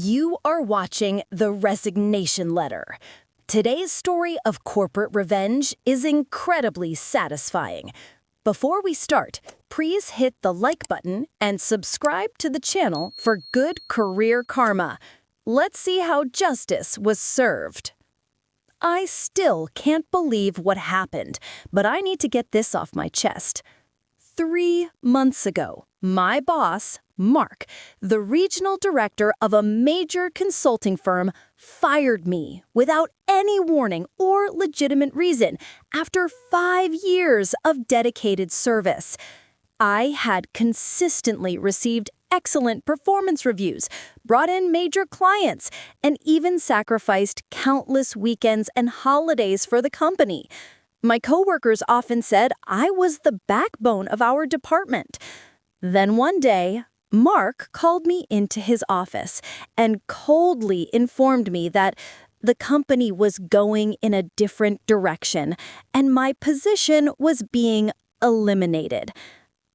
You are watching The Resignation Letter. Today's story of corporate revenge is incredibly satisfying. Before we start, please hit the like button and subscribe to the channel for good career karma. Let's see how justice was served. I still can't believe what happened, but I need to get this off my chest. 3 months ago, my boss, Mark, the regional director of a major consulting firm, fired me without any warning or legitimate reason after 5 years of dedicated service. I had consistently received excellent performance reviews, brought in major clients, and even sacrificed countless weekends and holidays for the company. My coworkers often said I was the backbone of our department. Then one day, Mark called me into his office and coldly informed me that the company was going in a different direction and my position was being eliminated.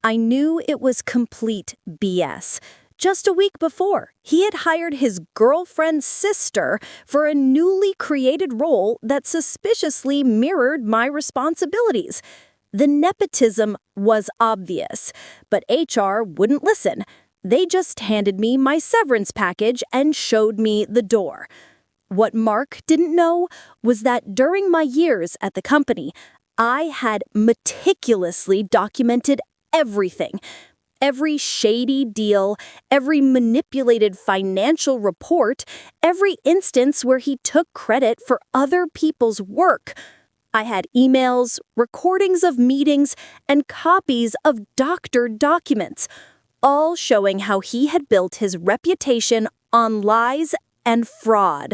I knew it was complete BS. Just a week before, he had hired his girlfriend's sister for a newly created role that suspiciously mirrored my responsibilities. The nepotism was obvious, but HR wouldn't listen. They just handed me my severance package and showed me the door. What Mark didn't know was that during my years at the company, I had meticulously documented everything. Every shady deal, every manipulated financial report, every instance where he took credit for other people's work. I had emails, recordings of meetings, and copies of doctored documents, all showing how he had built his reputation on lies and fraud.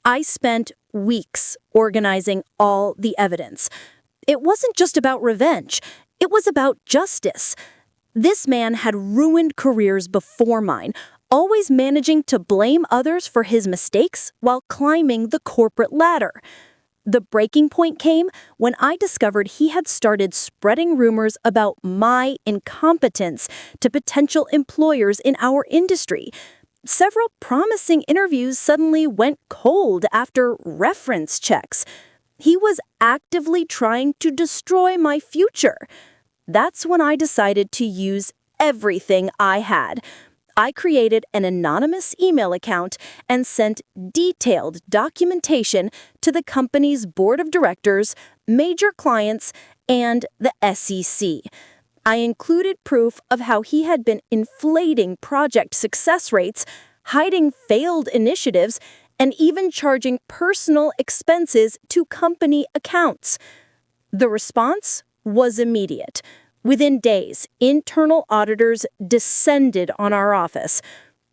I spent weeks organizing all the evidence. It wasn't just about revenge. It was about justice. This man had ruined careers before mine, always managing to blame others for his mistakes while climbing the corporate ladder. The breaking point came when I discovered he had started spreading rumors about my incompetence to potential employers in our industry. Several promising interviews suddenly went cold after reference checks. He was actively trying to destroy my future. That's when I decided to use everything I had. I created an anonymous email account and sent detailed documentation to the company's board of directors, major clients, and the SEC. I included proof of how he had been inflating project success rates, hiding failed initiatives, and even charging personal expenses to company accounts. The response was immediate. Within days, internal auditors descended on our office.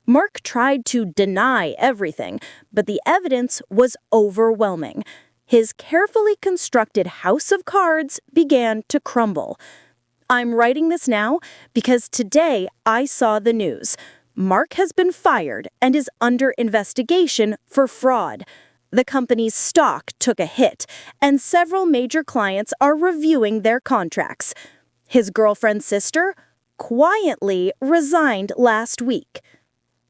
Mark tried to deny everything, but the evidence was overwhelming. His carefully constructed house of cards began to crumble. I'm writing this now because today I saw the news. Mark has been fired and is under investigation for fraud. The company's stock took a hit, and several major clients are reviewing their contracts. His girlfriend's sister quietly resigned last week.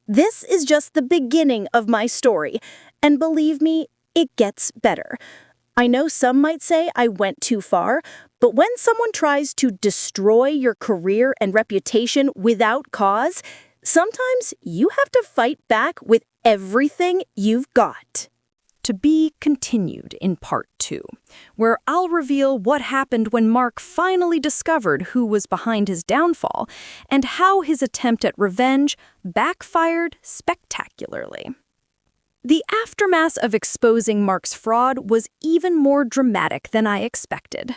This is just the beginning of my story, and believe me, it gets better. I know some might say I went too far, but when someone tries to destroy your career and reputation without cause, sometimes you have to fight back with everything you've got. To be continued in part 2, where I'll reveal what happened when Mark finally discovered who was behind his downfall and how his attempt at revenge backfired spectacularly. The aftermath of exposing Mark's fraud was even more dramatic than I expected.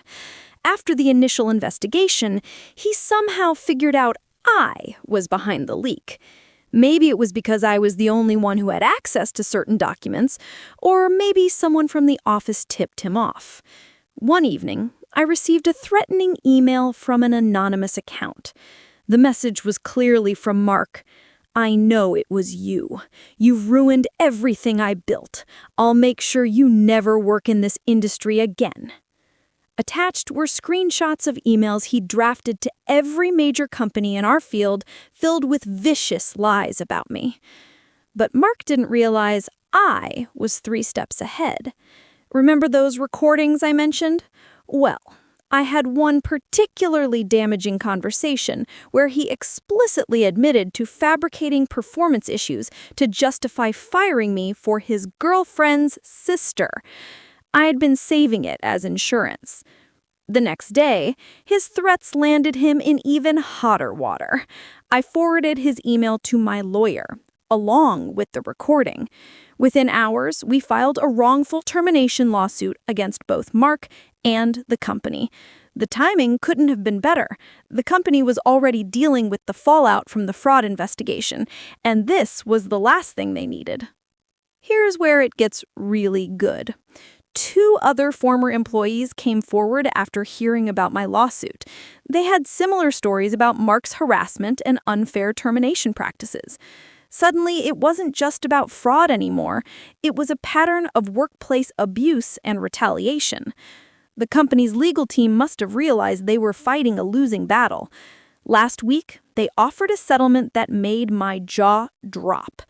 After the initial investigation, he somehow figured out I was behind the leak. Maybe it was because I was the only one who had access to certain documents, or maybe someone from the office tipped him off. One evening, I received a threatening email from an anonymous account. The message was clearly from Mark. "I know it was you. You've ruined everything I built. I'll make sure you never work in this industry again." Attached were screenshots of emails he drafted to every major company in our field filled with vicious lies about me. But Mark didn't realize I was 3 steps ahead. Remember those recordings I mentioned? Well, I had one particularly damaging conversation where he explicitly admitted to fabricating performance issues to justify firing me for his girlfriend's sister. I had been saving it as insurance. The next day, his threats landed him in even hotter water. I forwarded his email to my lawyer, along with the recording. Within hours, we filed a wrongful termination lawsuit against both Mark and the company. The timing couldn't have been better. The company was already dealing with the fallout from the fraud investigation, and this was the last thing they needed. Here's where it gets really good. 2 other former employees came forward after hearing about my lawsuit. They had similar stories about Mark's harassment and unfair termination practices. Suddenly, it wasn't just about fraud anymore. It was a pattern of workplace abuse and retaliation. The company's legal team must have realized they were fighting a losing battle. Last week, they offered a settlement that made my jaw drop.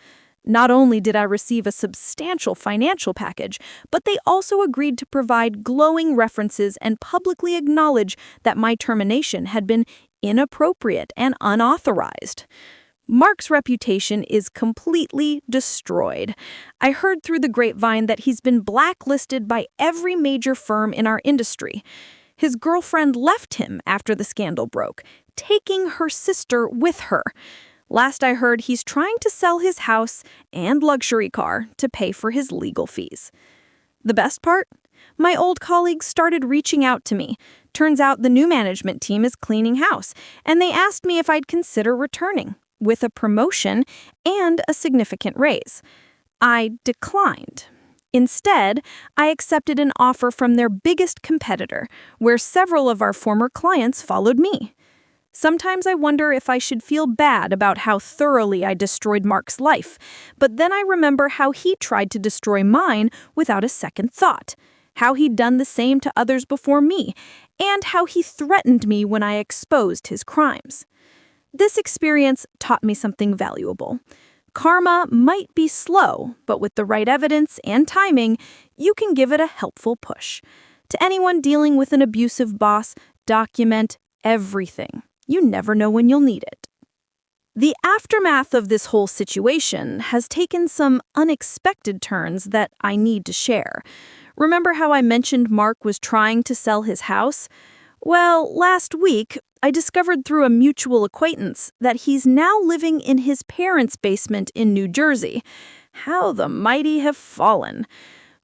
Not only did I receive a substantial financial package, but they also agreed to provide glowing references and publicly acknowledge that my termination had been inappropriate and unauthorized. Mark's reputation is completely destroyed. I heard through the grapevine that he's been blacklisted by every major firm in our industry. His girlfriend left him after the scandal broke, taking her sister with her. Last I heard, he's trying to sell his house and luxury car to pay for his legal fees. The best part? My old colleagues started reaching out to me. Turns out the new management team is cleaning house, and they asked me if I'd consider returning, with a promotion and a significant raise. I declined. Instead, I accepted an offer from their biggest competitor, where several of our former clients followed me. Sometimes I wonder if I should feel bad about how thoroughly I destroyed Mark's life, but then I remember how he tried to destroy mine without a second thought, how he'd done the same to others before me, and how he threatened me when I exposed his crimes. This experience taught me something valuable. Karma might be slow, but with the right evidence and timing, you can give it a helpful push. To anyone dealing with an abusive boss, document everything. You never know when you'll need it. The aftermath of this whole situation has taken some unexpected turns that I need to share. Remember how I mentioned Mark was trying to sell his house? Well, last week, I discovered through a mutual acquaintance that he's now living in his parents' basement in New Jersey. How the mighty have fallen.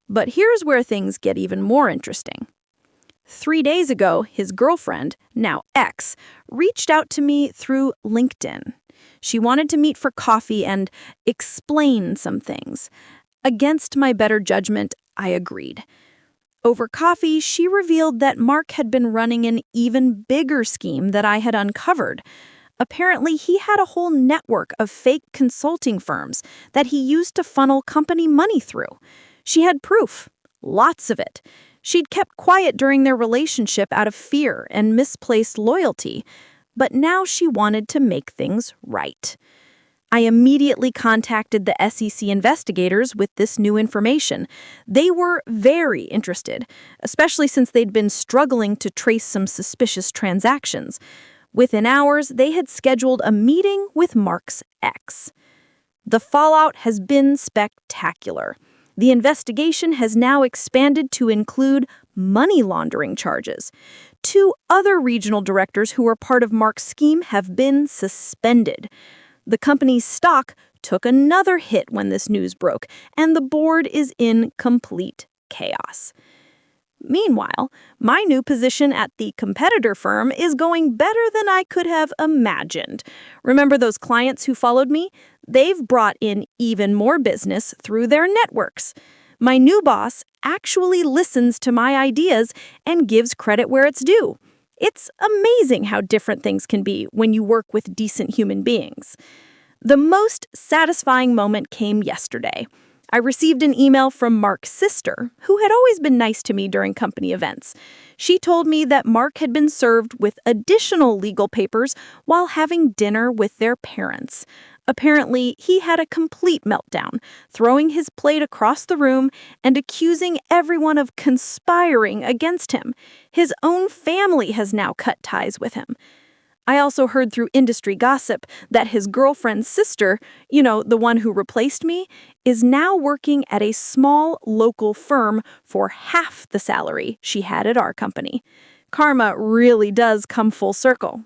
But here's where things get even more interesting. 3 days ago, his girlfriend, now ex, reached out to me through LinkedIn. She wanted to meet for coffee and explain some things. Against my better judgment, I agreed. Over coffee, she revealed that Mark had been running an even bigger scheme that I had uncovered. Apparently, he had a whole network of fake consulting firms that he used to funnel company money through. She had proof, lots of it. She'd kept quiet during their relationship out of fear and misplaced loyalty, but now she wanted to make things right. I immediately contacted the SEC investigators with this new information. They were very interested, especially since they'd been struggling to trace some suspicious transactions. Within hours, they had scheduled a meeting with Mark's ex. The fallout has been spectacular. The investigation has now expanded to include money laundering charges. 2 other regional directors who were part of Mark's scheme have been suspended. The company's stock took another hit when this news broke, and the board is in complete chaos. Meanwhile, my new position at the competitor firm is going better than I could have imagined. Remember those clients who followed me? They've brought in even more business through their networks. My new boss actually listens to my ideas and gives credit where it's due. It's amazing how different things can be when you work with decent human beings. The most satisfying moment came yesterday. I received an email from Mark's sister, who had always been nice to me during company events. She told me that Mark had been served with additional legal papers while having dinner with their parents. Apparently, he had a complete meltdown, throwing his plate across the room and accusing everyone of conspiring against him. His own family has now cut ties with him. I also heard through industry gossip that his girlfriend's sister, the one who replaced me, is now working at a small local firm for half the salary she had at our company. Karma really does come full circle.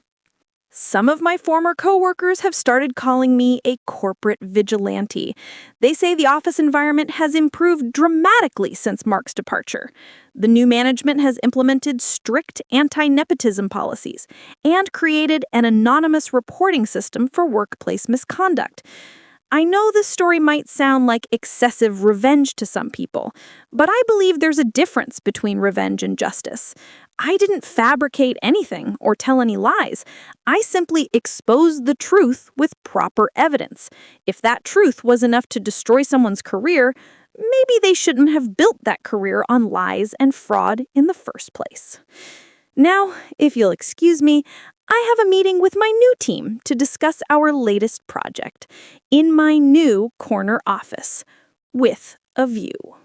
Some of my former coworkers have started calling me a corporate vigilante. They say the office environment has improved dramatically since Mark's departure. The new management has implemented strict anti-nepotism policies and created an anonymous reporting system for workplace misconduct. I know this story might sound like excessive revenge to some people, but I believe there's a difference between revenge and justice. I didn't fabricate anything or tell any lies. I simply exposed the truth with proper evidence. If that truth was enough to destroy someone's career, maybe they shouldn't have built that career on lies and fraud in the first place. Now, if you'll excuse me, I have a meeting with my new team to discuss our latest project in my new corner office with a view.